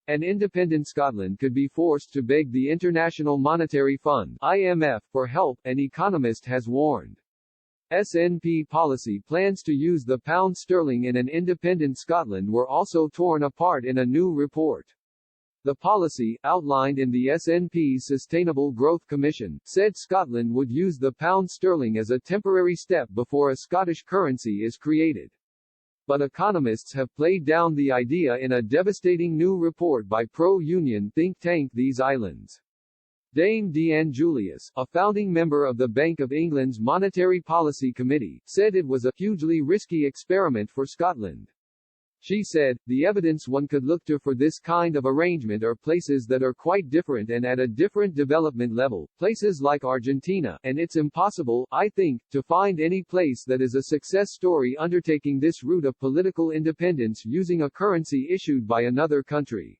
An independent Scotland could be forced to beg the International Monetary Fund (IMF) for help, an economist has warned. SNP policy plans to use the pound sterling in an independent Scotland were also torn apart in a new report. The policy, outlined in the SNP's Sustainable Growth Commission, said Scotland would use the pound sterling as a temporary step before a Scottish currency is created. But economists have played down the idea in a devastating new report by pro-union think tank These Islands. Dame Deanne Julius, a founding member of the Bank of England's Monetary Policy Committee, said it was a hugely risky experiment for Scotland. She said, the evidence one could look to for this kind of arrangement are places that are quite different and at a different development level, places like Argentina, and it's impossible, I think, to find any place that is a success story undertaking this route of political independence using a currency issued by another country.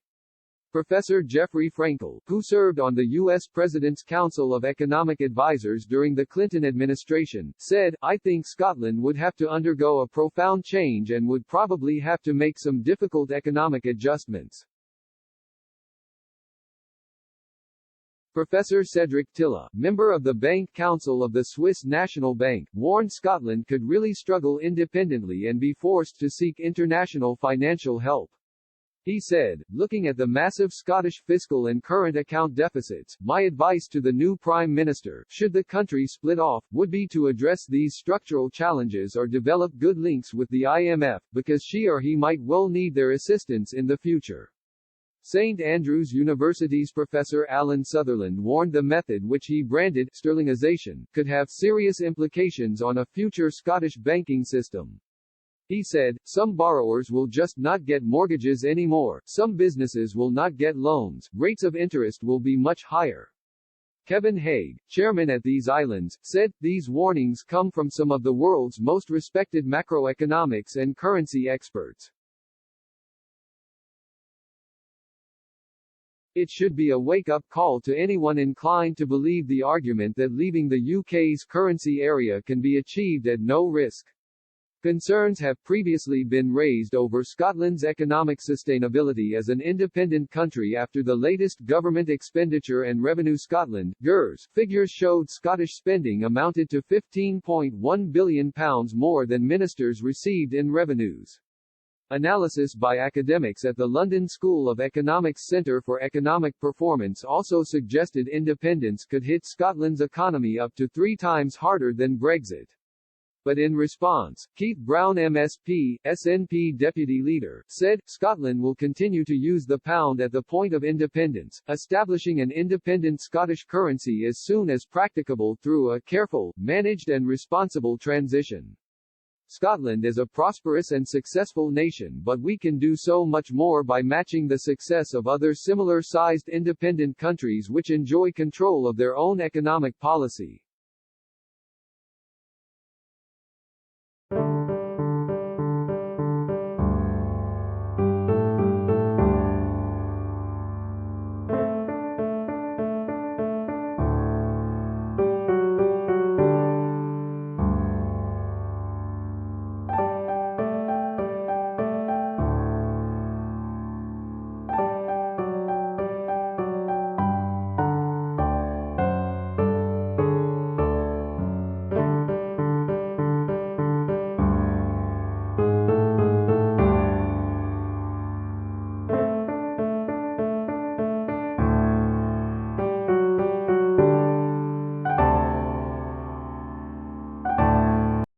Professor Jeffrey Frankel, who served on the U.S. President's Council of Economic Advisers during the Clinton administration, said, I think Scotland would have to undergo a profound change and would probably have to make some difficult economic adjustments. Professor Cedric Tilla, member of the Bank Council of the Swiss National Bank, warned Scotland could really struggle independently and be forced to seek international financial help. He said, looking at the massive Scottish fiscal and current account deficits, my advice to the new Prime Minister, should the country split off, would be to address these structural challenges or develop good links with the IMF, because she or he might well need their assistance in the future. St Andrews University's Professor Alan Sutherland warned the method which he branded sterlingization could have serious implications on a future Scottish banking system. He said, some borrowers will just not get mortgages anymore, some businesses will not get loans, rates of interest will be much higher. Kevin Haig, chairman at These Islands, said, these warnings come from some of the world's most respected macroeconomics and currency experts. It should be a wake-up call to anyone inclined to believe the argument that leaving the UK's currency area can be achieved at no risk. Concerns have previously been raised over Scotland's economic sustainability as an independent country after the latest Government Expenditure and Revenue Scotland (GERS) figures showed Scottish spending amounted to £15.1 billion more than ministers received in revenues. Analysis by academics at the London School of Economics Centre for Economic Performance also suggested independence could hit Scotland's economy up to 3 times harder than Brexit. But in response, Keith Brown MSP, SNP deputy leader, said, Scotland will continue to use the pound at the point of independence, establishing an independent Scottish currency as soon as practicable through a careful, managed and responsible transition. Scotland is a prosperous and successful nation, but we can do so much more by matching the success of other similar-sized independent countries which enjoy control of their own economic policy.